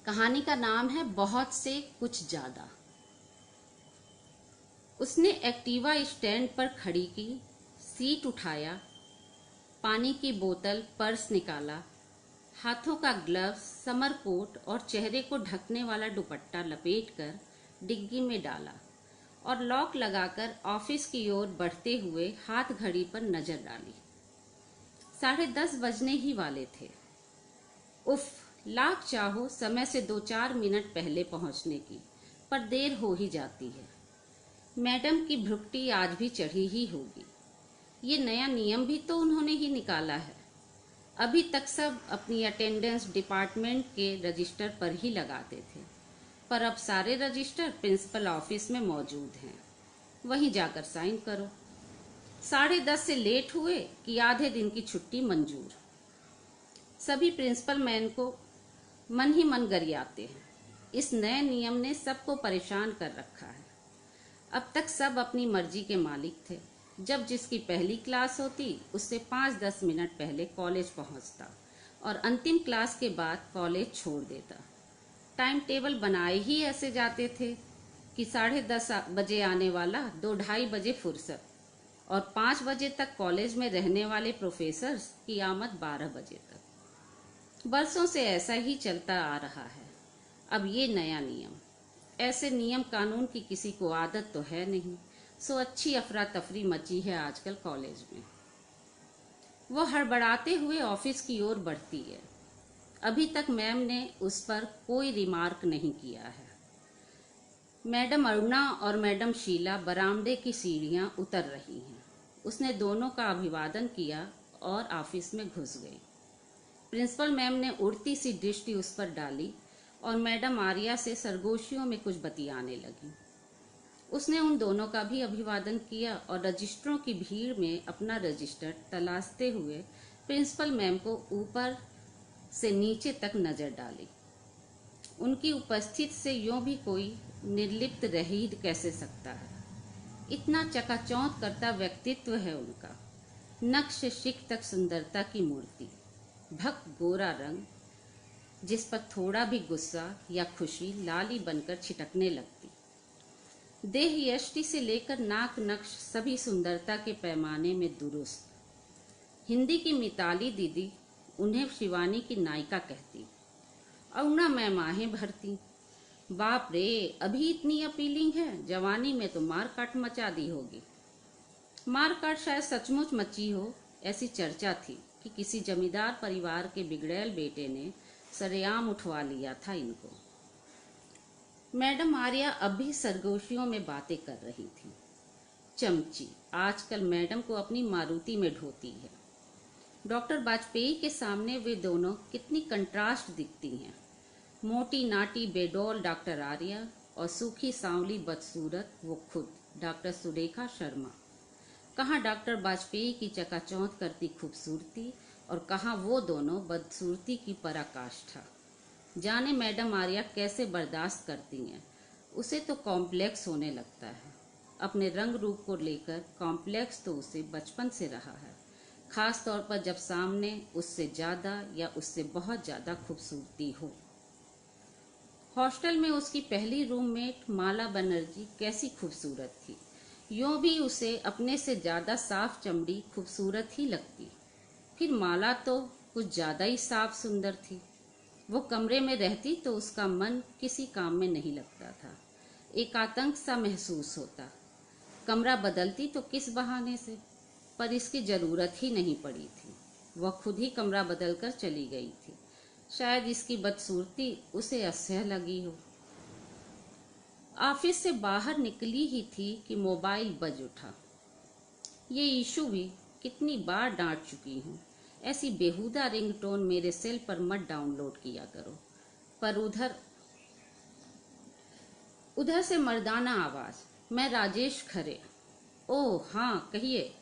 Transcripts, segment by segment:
कहानी का नाम है बहुत से कुछ ज्यादा। उसने एक्टिवा स्टैंड पर खड़ी की, सीट उठाया, पानी की बोतल, पर्स निकाला, हाथों का ग्लव्स, समर कोट और चेहरे को ढकने वाला दुपट्टा लपेटकर डिग्गी में डाला और लॉक लगाकर ऑफिस की ओर बढ़ते हुए हाथ घड़ी पर नजर डाली। 10:30 बजने ही वाले थे। उफ, लाख चाहो समय से 2-4 मिनट पहले पहुंचने की, पर देर हो ही जाती है। मैडम की भ्रुकुटी आज भी चढ़ी ही होगी। ये नया नियम भी तो उन्होंने ही निकाला है। अभी तक सब अपनी अटेंडेंस डिपार्टमेंट के रजिस्टर पर ही लगाते थे, पर अब सारे रजिस्टर प्रिंसिपल ऑफिस में मौजूद हैं। वहीं जाकर साइन करो। 10:30 से लेट हुए कि आधे दिन की छुट्टी मंजूर। सभी प्रिंसिपल मैन को मन ही मन गरियाते हैं। इस नए नियम ने सबको परेशान कर रखा है। अब तक सब अपनी मर्जी के मालिक थे। जब जिसकी पहली क्लास होती उससे 5-10 मिनट पहले कॉलेज पहुंचता और अंतिम क्लास के बाद कॉलेज छोड़ देता। टाइम टेबल बनाए ही ऐसे जाते थे कि 10:30 बजे आने वाला, 2-2:30 बजे फुर्सत, और 5 बजे तक कॉलेज में रहने वाले प्रोफेसर्स की आमद 12 बजे तक। बरसों से ऐसा ही चलता आ रहा है। अब ये नया नियम, ऐसे नियम कानून की किसी को आदत तो है नहीं, सो अच्छी अफरा तफरी मची है आजकल कॉलेज में। वो हड़बड़ाते हुए ऑफिस की ओर बढ़ती है। अभी तक मैम ने उस पर कोई रिमार्क नहीं किया है। मैडम अरुणा और मैडम शीला बरामदे की सीढ़ियां उतर रही हैं। उसने दोनों का अभिवादन किया और ऑफिस में घुस गई। प्रिंसिपल मैम ने उड़ती सी दृष्टि उस पर डाली और मैडम आर्या से सरगोशियों में कुछ बतियाने लगी। उसने उन दोनों का भी अभिवादन किया और रजिस्टरों की भीड़ में अपना रजिस्टर तलाशते हुए प्रिंसिपल मैम को ऊपर से नीचे तक नजर डाली। उनकी उपस्थिति से यूं भी कोई निर्लिप्त रह ही कैसे सकता है। इतना चकाचौंध करता व्यक्तित्व है उनका। नक्श शिक तक सुंदरता की मूर्ति, भक गोरा रंग, जिस पर थोड़ा भी गुस्सा या खुशी लाली बनकर छिटकने लगती। देह यष्टि से लेकर नाक नक्श सभी सुंदरता के पैमाने में दुरुस्त। हिंदी की मिताली दीदी उन्हें शिवानी की नायिका कहती। अरुणा मैम आहें भरती, बाप रे, अभी इतनी अपीलिंग है, जवानी में तो मार काट मचा दी होगी। मार काट शायद सचमुच मची हो। ऐसी चर्चा थी कि किसी जमींदार परिवार के बिगड़ैल बेटे ने सरेआम उठवा लिया था इनको। मैडम आर्या अब भी सरगोशियों में बातें कर रही थी। चमची आजकल मैडम को अपनी मारुति में ढोती है। डॉक्टर वाजपेयी के सामने वे दोनों कितनी कंट्रास्ट दिखती हैं। मोटी नाटी बेडौल डॉक्टर आर्या और सूखी सांवली बदसूरत वो खुद डॉक्टर सुरेखा शर्मा। कहाँ डॉक्टर वाजपेयी की चकाचौंध करती खूबसूरती और कहाँ वो दोनों बदसूरती की पराकाष्ठा। जाने मैडम आर्या कैसे बर्दाश्त करती हैं। उसे तो कॉम्प्लेक्स होने लगता है। अपने रंग रूप को लेकर कॉम्प्लेक्स तो उसे बचपन से रहा है, खास तौर पर जब सामने उससे ज़्यादा या उससे बहुत ज़्यादा खूबसूरती हो। हॉस्टल में उसकी पहली रूममेट माला बनर्जी कैसी खूबसूरत थी। यूँ भी उसे अपने से ज़्यादा साफ चमड़ी खूबसूरत ही लगती। फिर माला तो कुछ ज़्यादा ही साफ सुंदर थी। वो कमरे में रहती तो उसका मन किसी काम में नहीं लगता था। एक आतंक सा महसूस होता। कमरा बदलती तो किस बहाने से, पर इसकी ज़रूरत ही नहीं पड़ी थी। वह खुद ही कमरा बदलकर चली गई थी। शायद इसकी बदसूरती उसे असह्य लगी हो। ऑफिस से बाहर निकली ही थी कि मोबाइल बज उठा। ये इशू भी कितनी बार डांट चुकी हूँ, ऐसी बेहुदा रिंगटोन मेरे सेल पर मत डाउनलोड किया करो। पर उधर से मर्दाना आवाज, मैं राजेश खरे। ओह हाँ कहिए।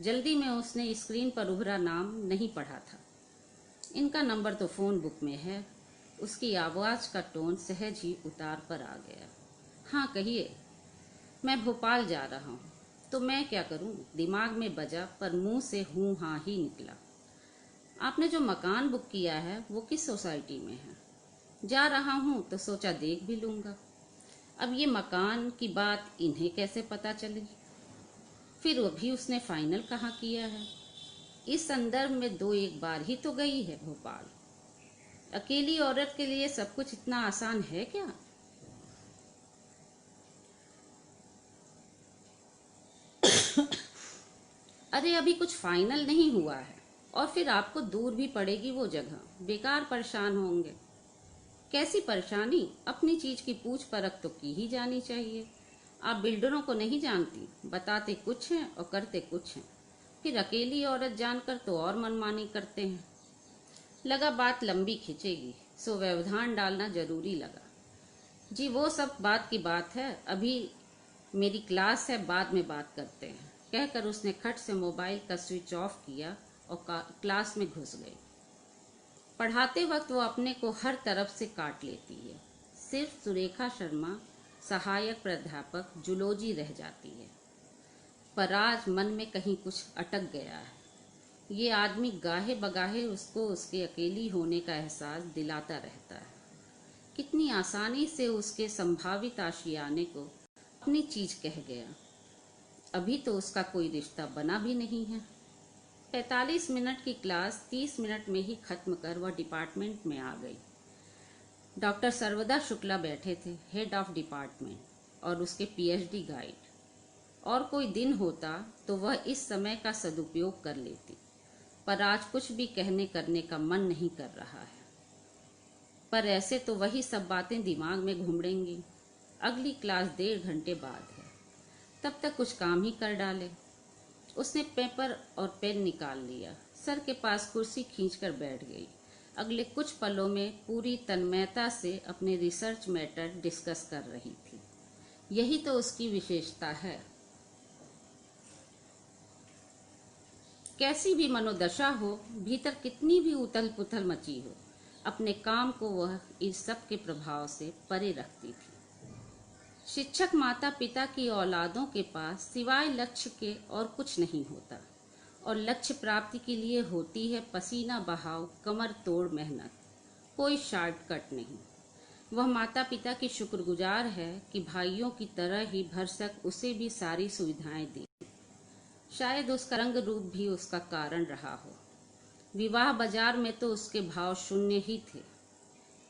जल्दी में उसने स्क्रीन पर उभरा नाम नहीं पढ़ा था। इनका नंबर तो फोन बुक में है। उसकी आवाज का टोन सहज ही उतार पर आ गया। हाँ कहिए। मैं भोपाल जा रहा हूँ। तो मैं क्या करूँ, दिमाग में बजा पर मुंह से हूँ हाँ ही निकला। आपने जो मकान बुक किया है वो किस सोसाइटी में है? जा रहा हूँ तो सोचा देख भी लूँगा। अब ये मकान की बात इन्हें कैसे पता चली? फिर अभी उसने फाइनल कहाँ किया है? इस संदर्भ में 2-1 बार ही तो गई है भोपाल। अकेली औरत के लिए सब कुछ इतना आसान है क्या? अरे अभी कुछ फाइनल नहीं हुआ है और फिर आपको दूर भी पड़ेगी वो जगह, बेकार परेशान होंगे। कैसी परेशानी? अपनी चीज की पूछ परख तो की ही जानी चाहिए। आप बिल्डरों को नहीं जानती, बताते कुछ हैं और करते कुछ हैं। फिर अकेली औरत जानकर तो और मनमानी करते हैं। लगा बात लंबी खिंचेगी, सो व्यवधान डालना जरूरी लगा। जी वो सब बात की बात है, अभी मेरी क्लास है, बाद में बात करते हैं, कहकर उसने खट से मोबाइल का स्विच ऑफ किया और क्लास में घुस गई। पढ़ाते वक्त वो अपने को हर तरफ से काट लेती है। सिर्फ सुरेखा शर्मा सहायक प्राध्यापक जूलॉजी रह जाती है। पर आज मन में कहीं कुछ अटक गया है। ये आदमी गाहे बगाहे उसको उसके अकेली होने का एहसास दिलाता रहता है। कितनी आसानी से उसके संभावित आशियाने को अपनी चीज कह गया। अभी तो उसका कोई रिश्ता बना भी नहीं है। 45 मिनट की क्लास 30 मिनट में ही खत्म कर वह डिपार्टमेंट में आ गई। डॉक्टर सर्वदा शुक्ला बैठे थे, हेड ऑफ डिपार्टमेंट, और उसके पीएचडी गाइड। और कोई दिन होता तो वह इस समय का सदुपयोग कर लेती, पर आज कुछ भी कहने करने का मन नहीं कर रहा है। पर ऐसे तो वही सब बातें दिमाग में घुमड़ेंगी। अगली क्लास 1.5 घंटे बाद है, तब तक कुछ काम ही कर डाले। उसने पेपर और पेन निकाल लिया, सर के पास कुर्सी खींचकर बैठ गई। अगले कुछ पलों में पूरी तन्मयता से अपने रिसर्च मैटर डिस्कस कर रही थी। यही तो उसकी विशेषता है। कैसी भी मनोदशा हो, भीतर कितनी भी उथल पुथल मची हो, अपने काम को वह इस सब के प्रभाव से परे रखती थी। शिक्षक माता पिता की औलादों के पास सिवाय लक्ष्य के और कुछ नहीं होता, और लक्ष्य प्राप्ति के लिए होती है पसीना बहाव, कमर तोड़ मेहनत। कोई शॉर्टकट नहीं। वह माता पिता की शुक्रगुजार है कि भाइयों की तरह ही भरसक उसे भी सारी सुविधाएं दी। शायद उसका रंग रूप भी उसका कारण रहा हो। विवाह बाजार में तो उसके भाव शून्य ही थे।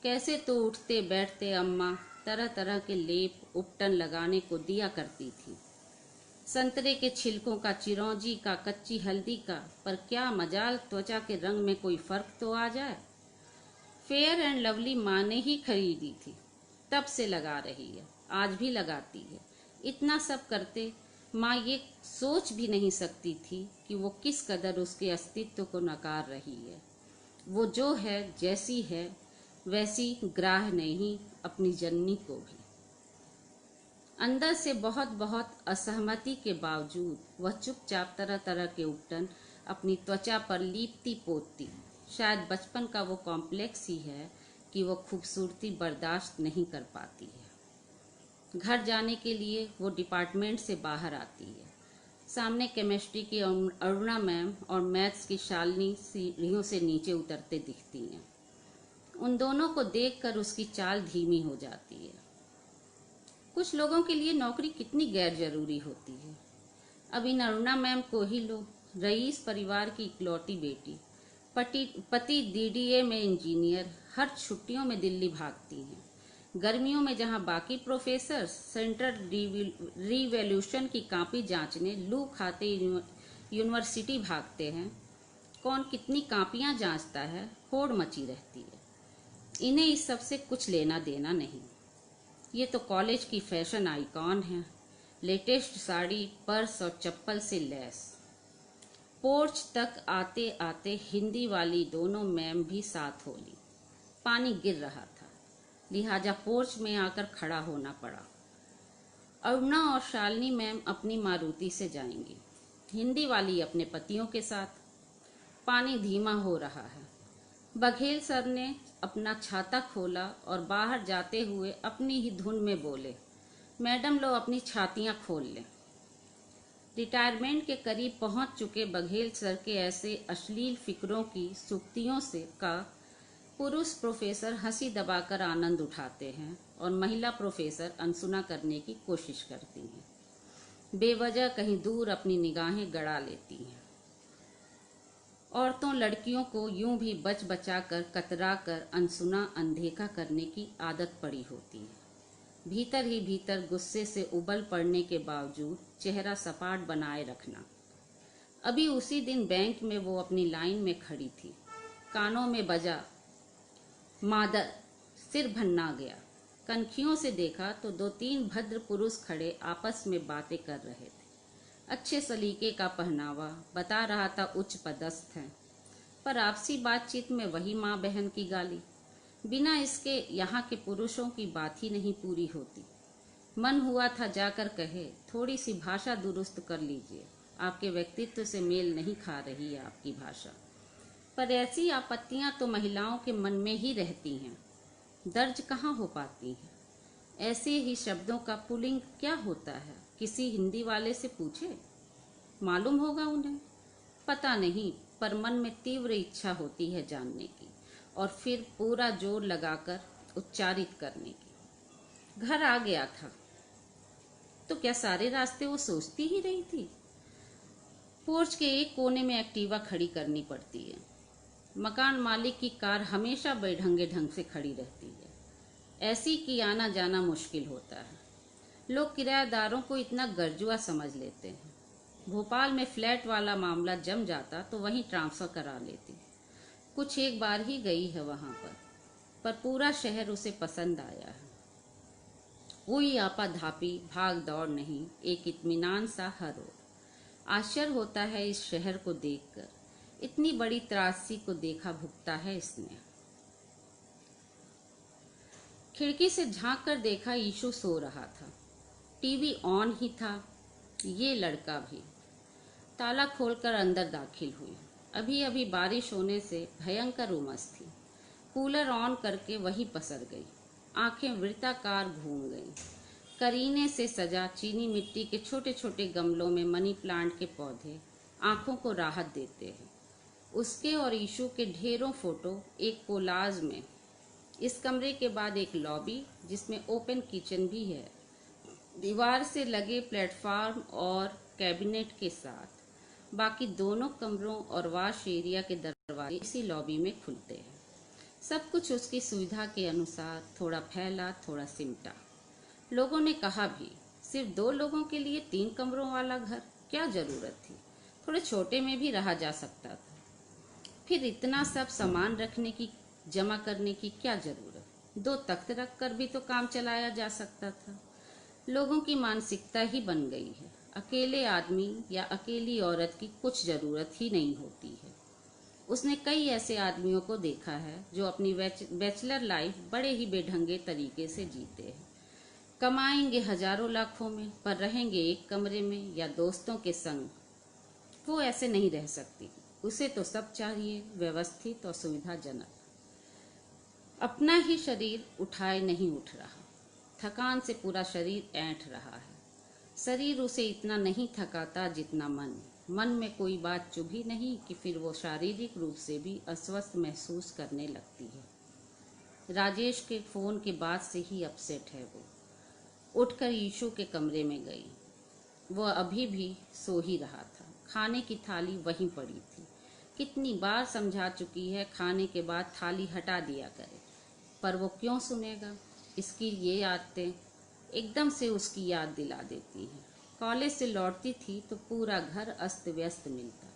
कैसे तो उठते बैठते अम्मा तरह तरह के लेप उपटन लगाने को दिया करती थी। संतरे के छिलकों का, चिरौंजी का, कच्ची हल्दी का, पर क्या मजाल त्वचा के रंग में कोई फर्क तो आ जाए। फेयर एंड लवली माँ ने ही खरीदी थी, तब से लगा रही है, आज भी लगाती है। इतना सब करते माँ ये सोच भी नहीं सकती थी कि वो किस कदर उसके अस्तित्व को नकार रही है। वो जो है, जैसी है वैसी ग्राह्य नहीं अपनी जननी को भी। अंदर से बहुत बहुत असहमति के बावजूद वह चुपचाप तरह तरह के उपटन अपनी त्वचा पर लीपती पोतती। शायद बचपन का वो कॉम्प्लेक्स ही है कि वो खूबसूरती बर्दाश्त नहीं कर पाती है। घर जाने के लिए वो डिपार्टमेंट से बाहर आती है। सामने केमिस्ट्री की अरुणा मैम और मैथ्स की शालिनी सीढ़ियों से नीचे उतरते दिखती हैं। उन दोनों को देखकर उसकी चाल धीमी हो जाती है। कुछ लोगों के लिए नौकरी कितनी गैर जरूरी होती है। अब इन अरुणा मैम को ही लो, रईस परिवार की इकलौती बेटी, पति डीडीए में इंजीनियर, हर छुट्टियों में दिल्ली भागती हैं। गर्मियों में जहां बाकी प्रोफेसर सेंट्रल रिवॉल्यूशन की कॉपी जांचने लू खाते यूनिवर्सिटी भागते हैं, कौन कितनी कॉपियां जांचता है, होड़ मची रहती है। इन्हें इस सब से कुछ लेना देना नहीं। ये तो कॉलेज की फैशन आइकॉन है, लेटेस्ट साड़ी, पर्स और चप्पल से लैस। पोर्च तक आते आते हिंदी वाली दोनों मैम भी साथ हो ली। पानी गिर रहा था, लिहाजा पोर्च में आकर खड़ा होना पड़ा। अरुणा और शालिनी मैम अपनी मारुति से जाएंगी, हिंदी वाली अपने पतियों के साथ। पानी धीमा हो रहा है। बघेल सर ने अपना छाता खोला और बाहर जाते हुए अपनी ही धुन में बोले, मैडम लो अपनी छातियां खोल लें। रिटायरमेंट के करीब पहुंच चुके बघेल सर के ऐसे अश्लील फिक्रों की सुक्तियों से का पुरुष प्रोफेसर हंसी दबाकर आनंद उठाते हैं और महिला प्रोफेसर अनसुना करने की कोशिश करती हैं। बेवजह कहीं दूर अपनी निगाहें गड़ा लेती हैं। औरतों लड़कियों को यूं भी बच बचा कर कतरा कर अनसुना अनदेखा करने की आदत पड़ी होती है। भीतर ही भीतर गुस्से से उबल पड़ने के बावजूद चेहरा सपाट बनाए रखना। अभी उसी दिन बैंक में वो अपनी लाइन में खड़ी थी। कानों में बजा मादर, सिर भन्ना गया। कनखियों से देखा तो 2-3 भद्र पुरुष खड़े आपस में बातें कर रहे थे। अच्छे सलीके का पहनावा बता रहा था उच्च पदस्थ हैं, पर आपसी बातचीत में वही माँ बहन की गाली। बिना इसके यहाँ के पुरुषों की बात ही नहीं पूरी होती। मन हुआ था जाकर कहे, थोड़ी सी भाषा दुरुस्त कर लीजिए, आपके व्यक्तित्व से मेल नहीं खा रही है आपकी भाषा। पर ऐसी आपत्तियां तो महिलाओं के मन में ही रहती हैं, दर्ज कहाँ हो पाती हैं। ऐसे ही शब्दों का पुल्लिंग क्या होता है, किसी हिंदी वाले से पूछे, मालूम होगा उन्हें। पता नहीं, पर मन में तीव्र इच्छा होती है जानने की और फिर पूरा जोर लगाकर उच्चारित करने की। घर आ गया था तो क्या सारे रास्ते वो सोचती ही रही थी। पोर्च के एक कोने में एक्टिवा खड़ी करनी पड़ती है। मकान मालिक की कार हमेशा बेढंगे ढंग से खड़ी रहती है। ऐसी कि आना जाना मुश्किल होता है। लोग किराएदारों को इतना गर्जुआ समझ लेते हैं। भोपाल में फ्लैट वाला मामला जम जाता तो वहीं ट्रांसफर करा लेती। कुछ एक बार ही गई है वहां पर पूरा शहर उसे पसंद आया है। कोई आपाधापी भाग दौड़ नहीं, एक इत्मीनान सा हर रोज। आश्चर्य होता है इस शहर को देखकर, इतनी बड़ी त्रासदी को देखा भुगता है इसने। खिड़की से झांक कर देखा, ईशु सो रहा था। टीवी ऑन ही था। ये लड़का भी। ताला खोलकर अंदर दाखिल हुई। अभी अभी बारिश होने से भयंकर उमस थी। कूलर ऑन करके वही पसर गई। आंखें वृत्ताकार घूम गईं। करीने से सजा चीनी मिट्टी के छोटे छोटे गमलों में मनी प्लांट के पौधे आंखों को राहत देते हैं। उसके और ईशु के ढेरों फोटो एक कोलाज में। इस कमरे के बाद एक लॉबी जिसमें ओपन किचन भी है, दीवार से लगे प्लेटफॉर्म और कैबिनेट के साथ। बाकी दोनों कमरों और वॉश एरिया के दरवाजे इसी लॉबी में खुलते हैं। सब कुछ उसकी सुविधा के अनुसार, थोड़ा फैला थोड़ा सिमटा। लोगों ने कहा भी, सिर्फ 2 लोगों के लिए 3 कमरों वाला घर, क्या जरूरत थी, थोड़े छोटे में भी रहा जा सकता था। फिर इतना सब सामान रखने की, जमा करने की क्या जरूरत। 2 तख्त रख कर भी तो काम चलाया जा सकता था। लोगों की मानसिकता ही बन गई है, अकेले आदमी या अकेली औरत की कुछ जरूरत ही नहीं होती है। उसने कई ऐसे आदमियों को देखा है जो अपनी बैचलर लाइफ बड़े ही बेढंगे तरीके से जीते हैं। कमाएंगे हजारों लाखों में, पर रहेंगे एक कमरे में या दोस्तों के संग। वो ऐसे नहीं रह सकती। उसे तो सब चाहिए, व्यवस्थित और सुविधाजनक। अपना ही शरीर उठाए नहीं उठ रहा। थकान से पूरा शरीर ऐंठ रहा है। शरीर उसे इतना नहीं थकाता जितना मन। मन में कोई बात चुभी नहीं कि फिर वो शारीरिक रूप से भी अस्वस्थ महसूस करने लगती है। राजेश के फोन के बाद से ही अपसेट है वो। उठकर ईशु के कमरे में गई। वह अभी भी सो ही रहा था। खाने की थाली वहीं पड़ी थी। कितनी बार समझा चुकी है खाने के बाद थाली हटा दिया करे, पर वो क्यों सुनेगा। इसकी ये आदतें एकदम से उसकी याद दिला देती हैं। कॉलेज से लौटती थी तो पूरा घर अस्त व्यस्त मिलता।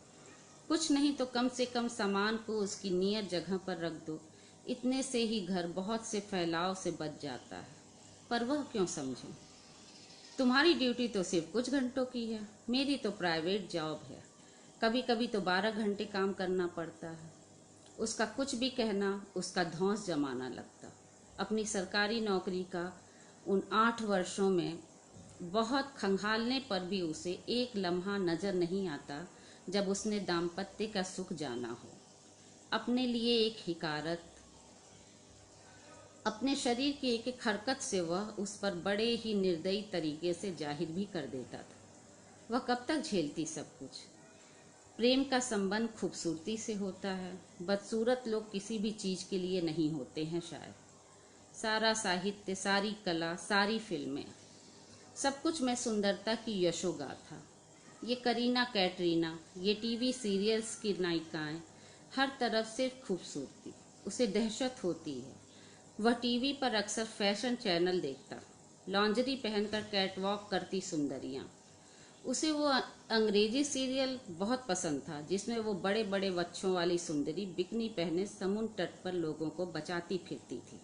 कुछ नहीं तो कम से कम सामान को उसकी नियत जगह पर रख दो, इतने से ही घर बहुत से फैलाव से बच जाता है। पर वह क्यों समझे। तुम्हारी ड्यूटी तो सिर्फ कुछ घंटों की है, मेरी तो प्राइवेट जॉब है, कभी कभी तो 12 घंटे काम करना पड़ता है। उसका कुछ भी कहना उसका धौंस जमाना लगता। अपनी सरकारी नौकरी का उन 8 वर्षों में बहुत खंगालने पर भी उसे एक लम्हा नजर नहीं आता जब उसने दाम्पत्य का सुख जाना हो। अपने लिए एक हिकारत, अपने शरीर की एक एक हरकत से वह उस पर बड़े ही निर्दयी तरीके से जाहिर भी कर देता था। वह कब तक झेलती सब कुछ। प्रेम का संबंध खूबसूरती से होता है। बदसूरत लोग किसी भी चीज के लिए नहीं होते हैं शायद। सारा साहित्य, सारी कला, सारी फिल्में, सब कुछ में सुंदरता की यशोगाथा। ये करीना कैटरीना, ये टीवी सीरियल्स की नायिकाएं, हर तरफ से खूबसूरती। उसे दहशत होती है। वह टीवी पर अक्सर फैशन चैनल देखता, लॉन्जरी पहनकर कैटवॉक करती सुंदरियां। उसे वो अंग्रेजी सीरियल बहुत पसंद था जिसमें वो बड़े बड़े वच्छों वाली सुंदरी बिकनी पहने समुद्र तट पर लोगों को बचाती फिरती थी।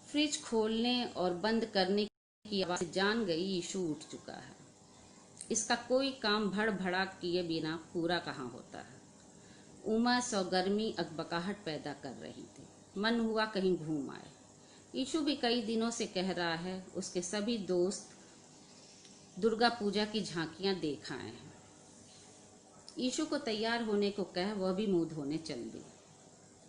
फ्रिज खोलने और बंद करने की आवाज से जान गई यीशु उठ चुका है। इसका कोई काम भड़ भड़ा किए बिना पूरा कहाँ होता है। उमस और गर्मी अकबकाहट पैदा कर रही थी। मन हुआ कहीं घूम आए। यीशु भी कई दिनों से कह रहा है उसके सभी दोस्त दुर्गा पूजा की झांकियां देख आए हैं। यीशु को तैयार होने को कह वह भी मुंह धोने चल दी।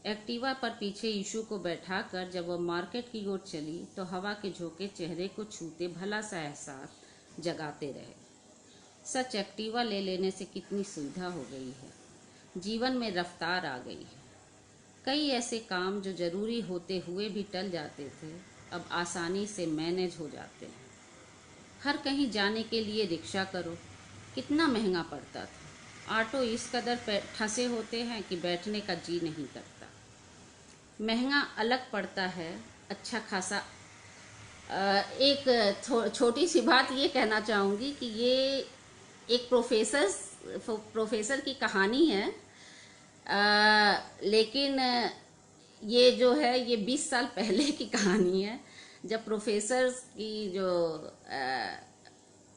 एक्टिवा पर पीछे यीशु को बैठाकर जब वह मार्केट की ओर चली तो हवा के झोंके चेहरे को छूते भला सा एहसास जगाते रहे। सच एक्टिवा ले लेने से कितनी सुविधा हो गई है। जीवन में रफ्तार आ गई है। कई ऐसे काम जो जरूरी होते हुए भी टल जाते थे अब आसानी से मैनेज हो जाते हैं। हर कहीं जाने के लिए रिक्शा करो, कितना महंगा पड़ता था। ऑटो इस कदर ठसे होते हैं कि बैठने का जी नहीं करता। महंगा अलग पड़ता है। अच्छा खासा एक छोटी सी बात ये कहना चाहूँगी कि ये एक प्रोफेसर की कहानी है। लेकिन ये जो है ये 20 साल पहले की कहानी है जब प्रोफेसर की जो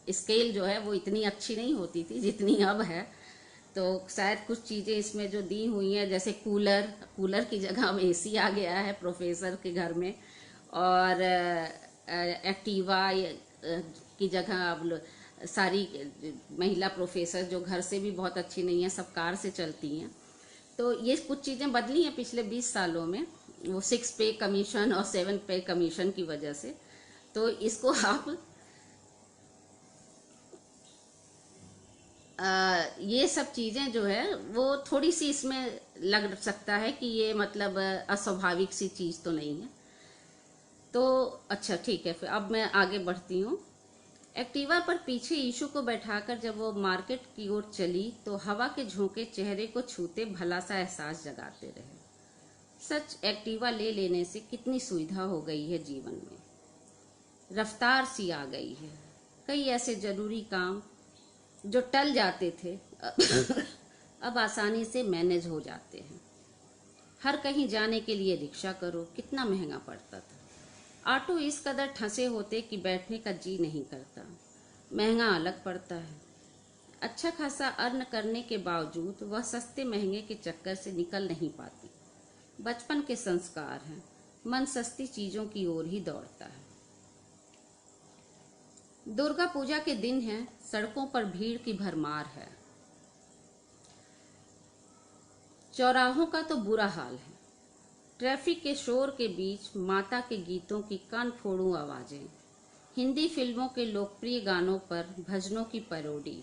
स्केल जो है वो इतनी अच्छी नहीं होती थी जितनी अब है। तो शायद कुछ चीज़ें इसमें जो दी हुई हैं जैसे कूलर की जगह अब एसी आ गया है प्रोफेसर के घर में, और एक्टिवा की जगह अब सारी महिला प्रोफेसर जो घर से भी बहुत अच्छी नहीं है सब कार से चलती हैं। तो ये कुछ चीज़ें बदली हैं पिछले 20 सालों में, वो 6 पे कमीशन और 7 पे कमीशन की वजह से। तो इसको आप ये सब चीज़ें जो है वो थोड़ी सी इसमें लग सकता है कि ये मतलब अस्वाभाविक सी चीज़ तो नहीं है। तो अच्छा ठीक है, फिर अब मैं आगे बढ़ती हूँ। एक्टिवा पर पीछे यीशु को बैठाकर जब वो मार्केट की ओर चली तो हवा के झोंके चेहरे को छूते भला सा एहसास जगाते रहे। सच एक्टिवा ले लेने से कितनी सुविधा हो गई है जीवन में। रफ्तार सी आ गई है। कई ऐसे जरूरी काम जो टल जाते थे अब आसानी से मैनेज हो जाते हैं। हर कहीं जाने के लिए रिक्शा करो, कितना महंगा पड़ता था। ऑटो इस कदर ठसे होते कि बैठने का जी नहीं करता। महंगा अलग पड़ता है। अच्छा खासा अर्न करने के बावजूद वह सस्ते महंगे के चक्कर से निकल नहीं पाती। बचपन के संस्कार हैं, मन सस्ती चीजों की ओर ही दौड़ता है। दुर्गा पूजा के दिन है, सड़कों पर भीड़ की भरमार है। चौराहों का तो बुरा हाल है। ट्रैफिक के शोर के बीच माता के गीतों की कान फोड़ू आवाजें, हिंदी फिल्मों के लोकप्रिय गानों पर भजनों की पैरोडी,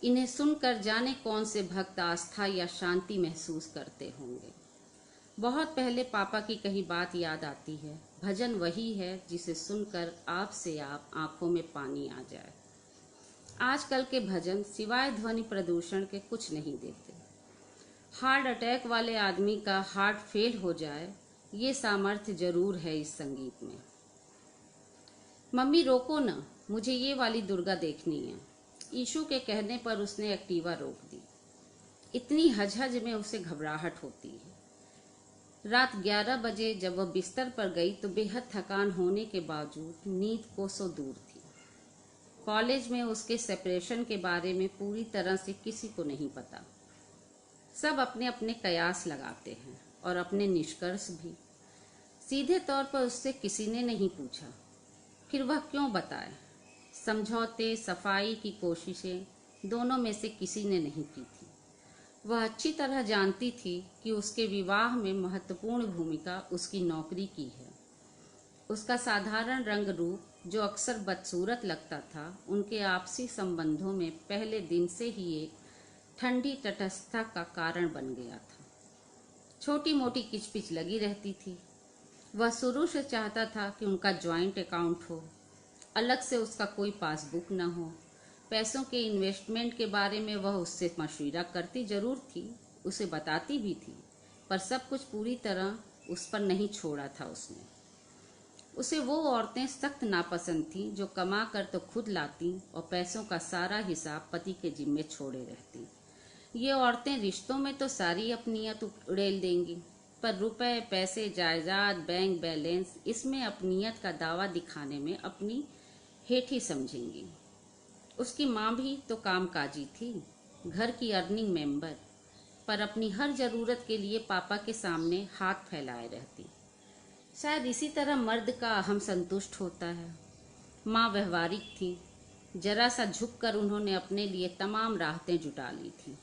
इन्हें सुनकर जाने कौन से भक्त आस्था या शांति महसूस करते होंगे। बहुत पहले पापा की कही बात याद आती है, भजन वही है जिसे सुनकर आप से आप आंखों में पानी आ जाए। आजकल के भजन सिवाय ध्वनि प्रदूषण के कुछ नहीं देते। हार्ट अटैक वाले आदमी का हार्ट फेल हो जाए ये सामर्थ्य जरूर है इस संगीत में। मम्मी रोको ना, मुझे ये वाली दुर्गा देखनी है। यीशु के कहने पर उसने एक्टिवा रोक दी। इतनी हजहज में उसे घबराहट होती है। रात 11 बजे जब वह बिस्तर पर गई तो बेहद थकान होने के बावजूद नींद कोसों दूर थी। कॉलेज में उसके सेपरेशन के बारे में पूरी तरह से किसी को नहीं पता। सब अपने अपने कयास लगाते हैं और अपने निष्कर्ष भी। सीधे तौर पर उससे किसी ने नहीं पूछा, फिर वह क्यों बताए। समझौते, सफाई की कोशिशें, दोनों में से किसी ने नहीं की थी। वह अच्छी तरह जानती थी कि उसके विवाह में महत्वपूर्ण भूमिका उसकी नौकरी की है। उसका साधारण रंग रूप जो अक्सर बदसूरत लगता था, उनके आपसी संबंधों में पहले दिन से ही एक ठंडी तटस्थता का कारण बन गया था। छोटी मोटी किचपिच लगी रहती थी। वह शुरू से चाहता था कि उनका ज्वाइंट अकाउंट हो, अलग से उसका कोई पासबुक न हो। पैसों के इन्वेस्टमेंट के बारे में वह उससे मशविरा करती जरूर थी, उसे बताती भी थी, पर सब कुछ पूरी तरह उस पर नहीं छोड़ा था उसने। उसे वो औरतें सख्त नापसंद थीं जो कमा कर तो खुद लाती और पैसों का सारा हिसाब पति के जिम्मे छोड़े रहती। ये औरतें रिश्तों में तो सारी अपनियत उड़ेल देंगी, पर रुपए, पैसे, जायदाद, बैंक बैलेंस, इसमें अपनियत का दावा दिखाने में अपनी हेठी समझेंगी। उसकी माँ भी तो कामकाजी थी, घर की अर्निंग मेंबर, पर अपनी हर जरूरत के लिए पापा के सामने हाथ फैलाए रहती। शायद इसी तरह मर्द का अहम संतुष्ट होता है। माँ व्यवहारिक थी, जरा सा झुककर उन्होंने अपने लिए तमाम राहतें जुटा ली थी,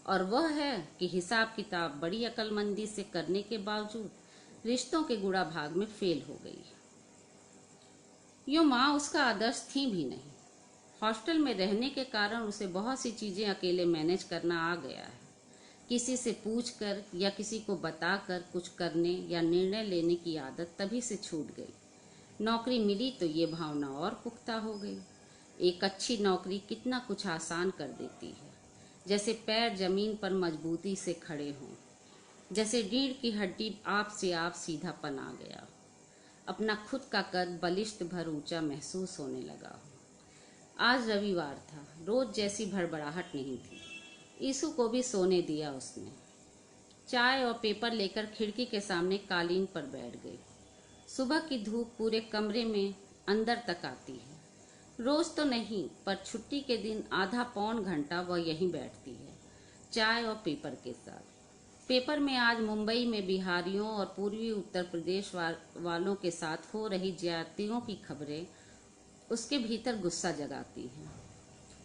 और वह है कि हिसाब किताब बड़ी अक्लमंदी से करने के बावजूद रिश्तों के गुड़ा भाग में फेल हो गई। यूँ माँ उसका आदर्श थी भी नहीं। हॉस्टल में रहने के कारण उसे बहुत सी चीजें अकेले मैनेज करना आ गया है। किसी से पूछकर या किसी को बताकर कुछ करने या निर्णय लेने की आदत तभी से छूट गई। नौकरी मिली तो ये भावना और पुख्ता हो गई। एक अच्छी नौकरी कितना कुछ आसान कर देती है, जैसे पैर जमीन पर मजबूती से खड़े हों, जैसे रीढ़ की हड्डी आप से आप सीधापन आ गया, अपना खुद का कद बलिष्ठ भर ऊंचा महसूस होने लगा हो। आज रविवार था, रोज जैसी भड़बड़ाहट नहीं थी। ईशु को भी सोने दिया उसने। चाय और पेपर लेकर खिड़की के सामने कालीन पर बैठ गई। सुबह की धूप पूरे कमरे में अंदर तक आती है। रोज तो नहीं, पर छुट्टी के दिन आधा पौन घंटा वह यहीं बैठती है, चाय और पेपर के साथ। पेपर में आज मुंबई में बिहारियों और पूर्वी उत्तर प्रदेश वालों के साथ हो रही ज्यादतियों की खबरें उसके भीतर गुस्सा जगाती हैं।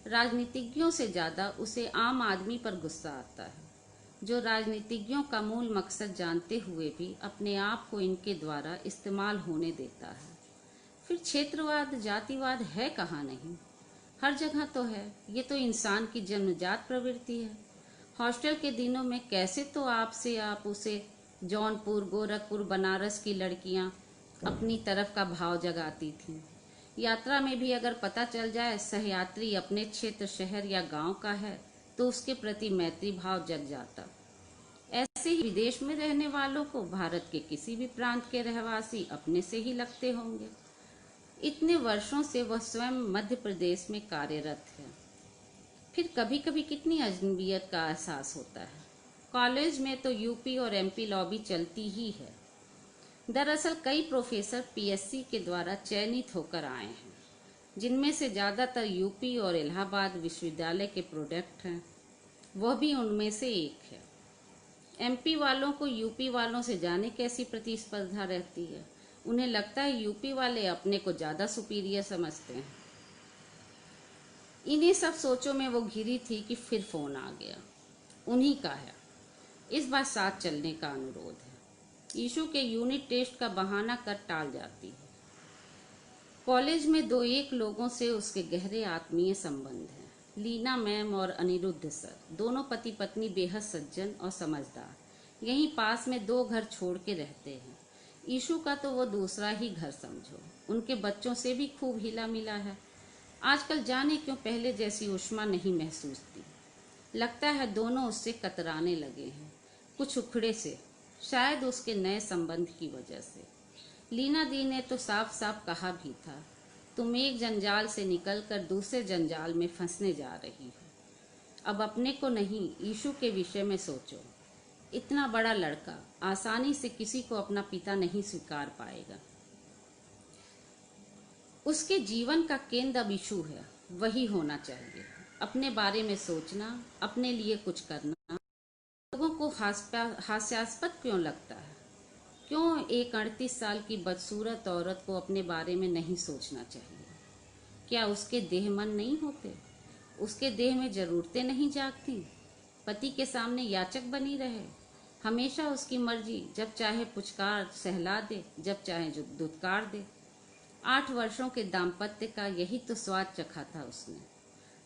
राजनीतिज्ञों से ज्यादा उसे आम आदमी पर गुस्सा आता है, जो राजनीतिज्ञों का मूल मकसद जानते हुए भी अपने आप को इनके द्वारा इस्तेमाल होने देता है। फिर क्षेत्रवाद, जातिवाद है कहाँ नहीं, हर जगह तो है। ये तो इंसान की जन्मजात प्रवृत्ति है। हॉस्टल के दिनों में कैसे तो आपसे आप उसे जौनपुर, गोरखपुर, बनारस की लड़कियां अपनी तरफ का भाव जगाती थीं। यात्रा में भी अगर पता चल जाए सहयात्री अपने क्षेत्र, शहर या गांव का है, तो उसके प्रति मैत्री भाव जग जाता। ऐसे ही विदेश में रहने वालों को भारत के किसी भी प्रांत के रहवासी अपने से ही लगते होंगे। इतने वर्षों से वह स्वयं मध्य प्रदेश में कार्यरत है। फिर कभी कभी कितनी अजनबियत का एहसास होता है। कॉलेज में तो यूपी और एमपी लॉबी चलती ही है। दरअसल कई प्रोफेसर पीएससी के द्वारा चयनित होकर आए हैं, जिनमें से ज़्यादातर यूपी और इलाहाबाद विश्वविद्यालय के प्रोडक्ट हैं। वह भी उनमें से एक है। एमपी वालों को यूपी वालों से जाने कैसी प्रतिस्पर्धा रहती है। उन्हें लगता है यूपी वाले अपने को ज़्यादा सुपीरियर समझते हैं। इन्हीं सब सोचों में वो घिरी थी कि फिर फोन आ गया। उन्हीं का है। इस बार साथ चलने का अनुरोध है। ईशु के यूनिट टेस्ट का बहाना कर टाल जाती है। कॉलेज में दो एक लोगों से उसके गहरे आत्मीय संबंध हैं। लीना मैम और अनिरुद्ध सर, दोनों पति पत्नी बेहद सज्जन और समझदार। यहीं पास में 2 घर छोड़ के रहते हैं। ईशु का तो वो दूसरा ही घर समझो। उनके बच्चों से भी खूब हिला मिला है। आजकल जाने क्यों पहले जैसी उष्मा नहीं महसूस थी। लगता है दोनों उससे कतराने लगे हैं, कुछ उखड़े से, शायद उसके नए संबंध की वजह से। लीना दी ने तो साफ साफ कहा भी था, तुम एक जंजाल से निकलकर दूसरे जंजाल में फंसने जा रही हो। अब अपने को नहीं, ईशु के विषय में सोचो। इतना बड़ा लड़का आसानी से किसी को अपना पिता नहीं स्वीकार पाएगा। उसके जीवन का केंद्र अब ईशु है, वही होना चाहिए। अपने बारे में सोचना, अपने लिए कुछ करना। लोगों को हास्यास्पद क्यों लगता है? क्यों एक 38 साल की बदसूरत औरत को अपने बारे में नहीं सोचना चाहिए? क्या उसके देह मन नहीं होते? उसके देह में जरूरतें नहीं जागती? पति के सामने याचक बनी रहे? हमेशा उसकी मर्जी, जब चाहे पुचकार सहला दे, जब चाहे दुत्कार दे। 8 वर्षों के दाम्पत्य का यही तो स्वाद चखा था उसने।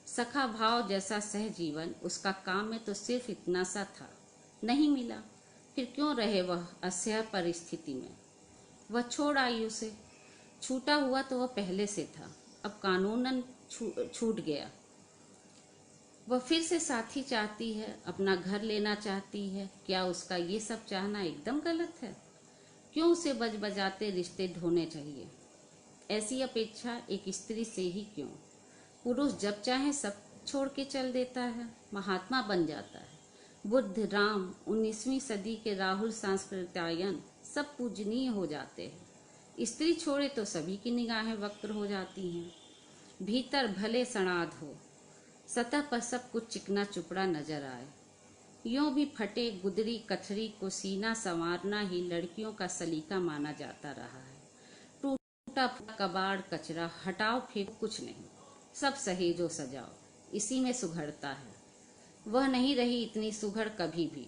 सखा भाव जैसा सहजीवन उसका काम में तो सिर्फ इतना सा था, नहीं मिला। फिर क्यों रहे वह असह्य परिस्थिति में। वह छोड़ आई उसे। छूटा हुआ तो वह पहले से था, अब कानूनन छूट गया। वह फिर से साथी चाहती है, अपना घर लेना चाहती है। क्या उसका ये सब चाहना एकदम गलत है? क्यों उसे बजाते रिश्ते ढोने चाहिए? ऐसी अपेक्षा एक स्त्री से ही क्यों? पुरुष जब चाहे सब छोड़ के चल देता है, महात्मा बन जाता है। बुद्ध, राम, 19वीं सदी के राहुल सांस्कृत्यायन सब पूजनीय हो जाते हैं। स्त्री छोड़े तो सभी की निगाहें वक्र हो जाती हैं। भीतर भले सड़ाद हो, सतह पर सब कुछ चिकना चुपड़ा नजर आए। यूं भी फटे गुदरी कथरी को सीना संवारना ही लड़कियों का सलीका माना जाता रहा है। टूटा कबाड़ कचरा हटाओ फेंको कुछ नहीं, सब सहेजो सजाओ, इसी में सुघड़ता है। वह नहीं रही इतनी सुघड़ कभी भी।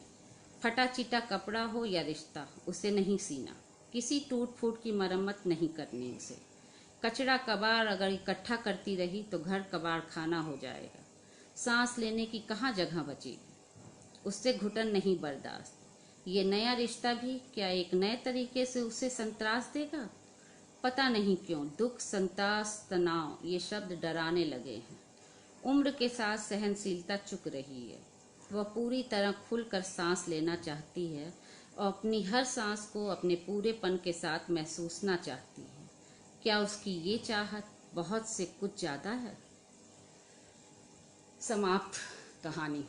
फटा चिटा कपड़ा हो या रिश्ता, उसे नहीं सीना। किसी टूट फूट की मरम्मत नहीं करनी उसे। कचरा कबाड़ अगर इकट्ठा करती रही तो घर कबाड़ खाना हो जाएगा। सांस लेने की कहाँ जगह बचेगी। उससे घुटन नहीं बर्दाश्त। ये नया रिश्ता भी क्या एक नए तरीके से उसे संत्रास देगा? पता नहीं क्यों दुख, संतास, तनाव ये शब्द डराने लगे हैं। उम्र के साथ सहनशीलता चुक रही है। वह पूरी तरह खुलकर सांस लेना चाहती है और अपनी हर सांस को अपने पूरेपन के साथ महसूसना चाहती है। क्या उसकी ये चाहत बहुत से कुछ ज्यादा है? समाप्त कहानी।